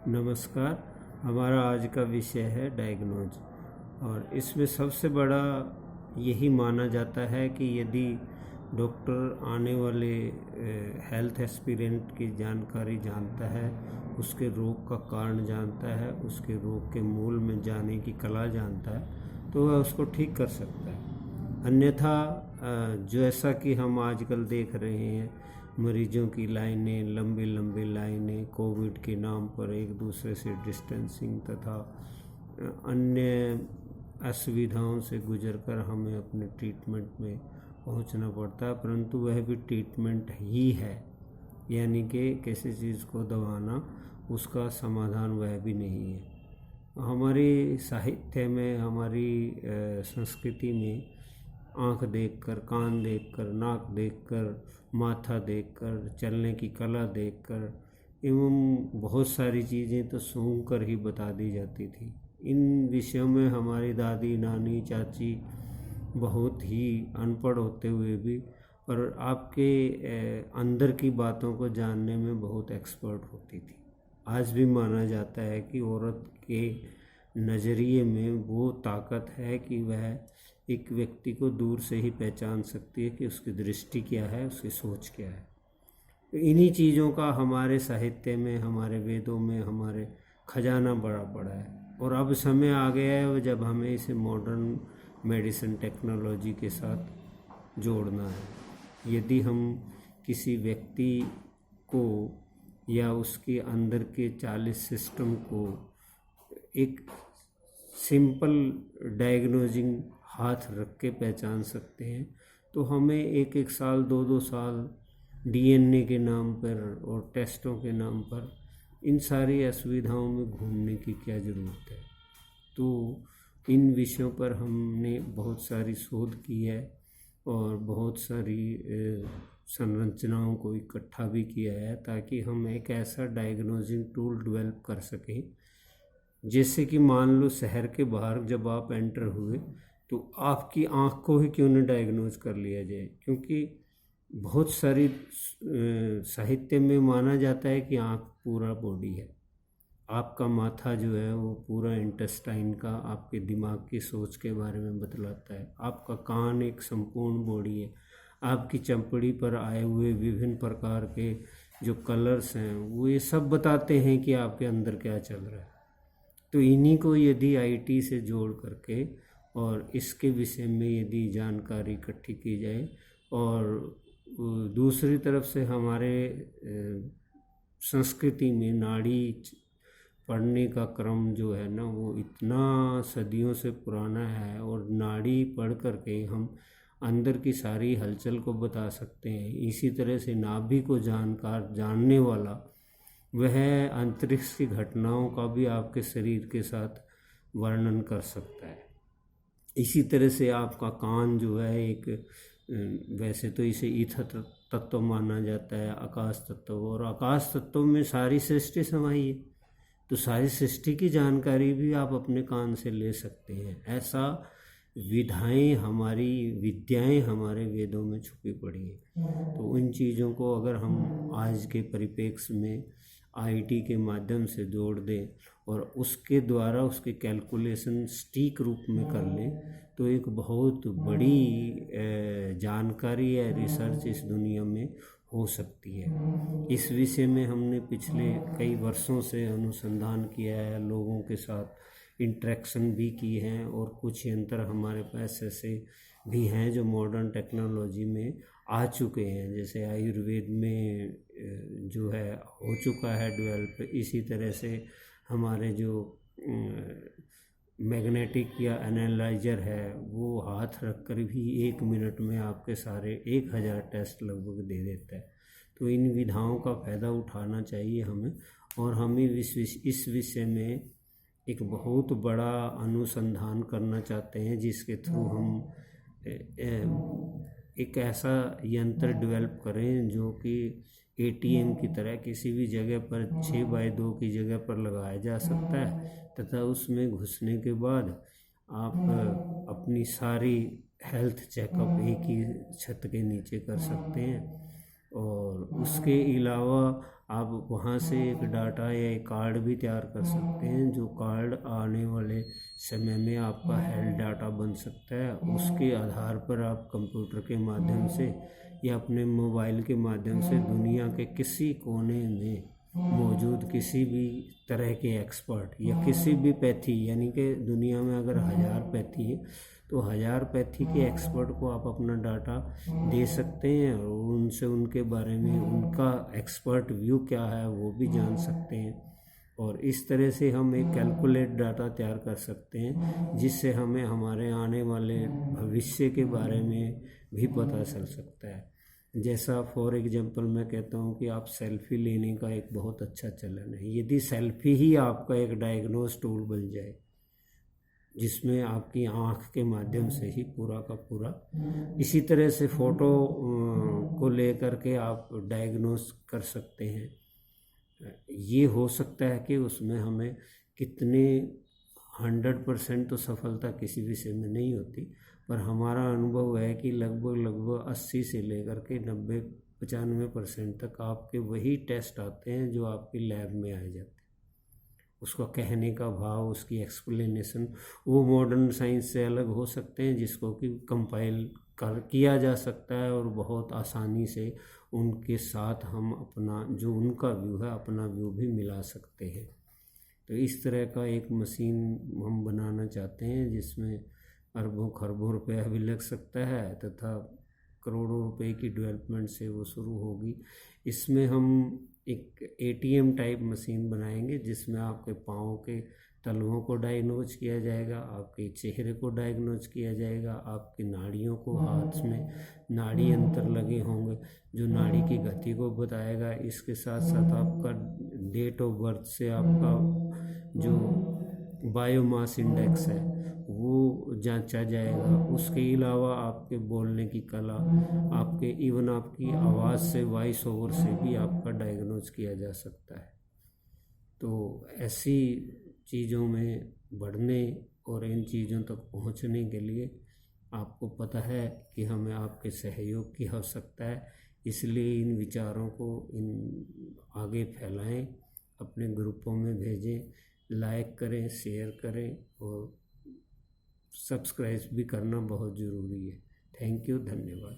नमस्कार। हमारा आज का विषय है डायग्नोज और इसमें सबसे बड़ा यही माना जाता है कि यदि डॉक्टर आने वाले हेल्थ एस्पिरेंट की जानकारी जानता है, उसके रोग का कारण जानता है, उसके रोग के मूल में जाने की कला जानता है, तो वह उसको ठीक कर सकता है। अन्यथा जैसा कि हम आजकल देख रहे हैं, मरीजों की लाइनें, लंबी लंबी लाइनें, कोविड के नाम पर एक दूसरे से डिस्टेंसिंग तथा अन्य असुविधाओं से गुजरकर हमें अपने ट्रीटमेंट में पहुंचना पड़ता है, परंतु वह भी ट्रीटमेंट ही है, यानी कि किसी चीज़ को दबाना उसका समाधान वह भी नहीं है। हमारी साहित्य में, हमारी संस्कृति में आँख देखकर, कान देखकर, नाक देखकर, माथा देखकर, चलने की कला देखकर एवं बहुत सारी चीज़ें तो सूंघ कर ही बता दी जाती थी। इन विषयों में हमारी दादी, नानी, चाची बहुत ही अनपढ़ होते हुए भी पर आपके अंदर की बातों को जानने में बहुत एक्सपर्ट होती थी। आज भी माना जाता है कि औरत के नज़रिए में वो ताकत है कि वह एक व्यक्ति को दूर से ही पहचान सकती है कि उसकी दृष्टि क्या है, उसकी सोच क्या है। तो इन्हीं चीज़ों का हमारे साहित्य में, हमारे वेदों में, हमारे खजाना बड़ा पड़ा है। और अब समय आ गया है जब हमें इसे मॉडर्न मेडिसिन टेक्नोलॉजी के साथ जोड़ना है। यदि हम किसी व्यक्ति को या उसके अंदर के 40 सिस्टम को एक सिंपल डायग्नोजिंग हाथ रख के पहचान सकते हैं, तो हमें एक एक साल, दो दो साल डीएनए के नाम पर और टेस्टों के नाम पर इन सारी असुविधाओं में घूमने की क्या ज़रूरत है। तो इन विषयों पर हमने बहुत सारी शोध की है और बहुत सारी संरचनाओं को इकट्ठा भी किया है, ताकि हम एक ऐसा डायग्नोजिंग टूल डेवलप कर सकें। जैसे कि मान लो शहर के बाहर जब आप एंटर हुए तो आपकी आँख को ही क्यों न डायग्नोज कर लिया जाए, क्योंकि बहुत सारी साहित्य में माना जाता है कि आँख पूरा बॉडी है। आपका माथा जो है वो पूरा इंटेस्टाइन का, आपके दिमाग की सोच के बारे में बतलाता है। आपका कान एक संपूर्ण बॉडी है। आपकी चमड़ी पर आए हुए विभिन्न प्रकार के जो कलर्स हैं वो ये सब बताते हैं कि आपके अंदर क्या चल रहा है। तो इन्हीं को यदि आईटी से जोड़ करके और इसके विषय में यदि जानकारी इकट्ठी की जाए, और दूसरी तरफ से हमारे संस्कृति में नाड़ी पढ़ने का क्रम जो है ना, वो इतना सदियों से पुराना है, और नाड़ी पढ़ करके हम अंदर की सारी हलचल को बता सकते हैं। इसी तरह से नाभि को जानने वाला वह अंतरिक्ष की घटनाओं का भी आपके शरीर के साथ वर्णन कर सकता है। इसी तरह से आपका कान जो है एक, वैसे तो इसे ईथर तत्व माना जाता है, आकाश तत्व, और आकाश तत्व में सारी सृष्टि समाई है। तो सारी सृष्टि की जानकारी भी आप अपने कान से ले सकते हैं। ऐसा विद्याएं हमारे वेदों में छुपी पड़ी हैं। तो उन चीज़ों को अगर हम आज के परिप्रेक्ष्य में आईटी के माध्यम से जोड़ दें और उसके द्वारा उसके कैलकुलेशन सटीक रूप में कर लें, तो एक बहुत बड़ी जानकारी या रिसर्च इस दुनिया में हो सकती है। इस विषय में हमने पिछले कई वर्षों से अनुसंधान किया है, लोगों के साथ इंटरेक्शन भी की हैं, और कुछ यंत्र हमारे पास ऐसे भी हैं जो मॉडर्न टेक्नोलॉजी में आ चुके हैं। जैसे आयुर्वेद में जो है हो चुका है डेवलप, इसी तरह से हमारे जो मैग्नेटिक या एनालाइजर है वो हाथ रख कर भी 1 मिनट में आपके सारे 1000 टेस्ट लगभग दे देता है। तो इन विधाओं का फ़ायदा उठाना चाहिए हमें, और हमें इस विषय में एक बहुत बड़ा अनुसंधान करना चाहते हैं, जिसके थ्रू हम एक ऐसा यंत्र डेवलप करें जो कि एटीएम की तरह किसी भी जगह पर 6x2 की जगह पर लगाया जा सकता है, तथा उसमें घुसने के बाद आप अपनी सारी हेल्थ चेकअप एक ही छत के नीचे कर सकते हैं। और उसके अलावा आप वहाँ से एक डाटा या एक कार्ड भी तैयार कर सकते हैं, जो कार्ड आने वाले समय में आपका हेल्थ डाटा बन सकता है। उसके आधार पर आप कंप्यूटर के माध्यम से या अपने मोबाइल के माध्यम से दुनिया के किसी कोने में मौजूद किसी भी तरह के एक्सपर्ट या किसी भी पैथी, यानी कि दुनिया में अगर 1000 पैथी है तो 1000 पैथी के एक्सपर्ट को आप अपना डाटा दे सकते हैं और उनसे उनके बारे में उनका एक्सपर्ट व्यू क्या है वो भी जान सकते हैं। और इस तरह से हम एक कैलकुलेट डाटा तैयार कर सकते हैं, जिससे हमें हमारे आने वाले भविष्य के बारे में भी पता चल सकता है। जैसा फॉर एग्जांपल मैं कहता हूँ कि आप सेल्फी लेने का एक बहुत अच्छा चलन है। यदि सेल्फी ही आपका एक डायग्नोस टूल बन जाए, जिसमें आपकी आँख के माध्यम से ही पूरा का पूरा इसी तरह से फ़ोटो को लेकर के आप डायग्नोस कर सकते हैं। ये हो सकता है कि उसमें हमें कितने 100% तो सफलता किसी विषय में नहीं होती, पर हमारा अनुभव है कि लगभग 80 से लेकर के 90-95% तक आपके वही टेस्ट आते हैं जो आपकी लैब में आए जाते हैं। उसका कहने का भाव, उसकी एक्सप्लेनेशन वो मॉडर्न साइंस से अलग हो सकते हैं, जिसको कि कंपाइल किया जा सकता है और बहुत आसानी से उनके साथ हम अपना जो उनका व्यू है अपना व्यू भी मिला सकते हैं। तो इस तरह का एक मशीन हम बनाना चाहते हैं जिसमें अरबों खरबों रुपया भी लग सकता है तथा करोड़ों रुपए की डेवलपमेंट से वो शुरू होगी। इसमें हम एक ATM टाइप मशीन बनाएंगे जिसमें आपके पाँव के तलवों को डायग्नोज किया जाएगा, आपके चेहरे को डायग्नोज किया जाएगा, आपकी नाड़ियों को, हाथ में नाड़ी यंत्र लगे होंगे जो नाड़ी की गति को बताएगा। इसके साथ साथ आपका डेट ऑफ बर्थ से आपका जो बायोमास इंडेक्स है वो जांचा जाएगा। उसके अलावा आपके बोलने की कला, आपके इवन आपकी आवाज़ से, वॉइस ओवर से भी आपका डायग्नोज किया जा सकता है। तो ऐसी चीज़ों में बढ़ने और इन चीज़ों तक पहुंचने के लिए आपको पता है कि हमें आपके सहयोग की आवश्यकता है। इसलिए इन विचारों को आगे फैलाएं, अपने ग्रुपों में भेजें, लाइक करें, शेयर करें और सब्सक्राइब भी करना बहुत ज़रूरी है। थैंक यू, धन्यवाद।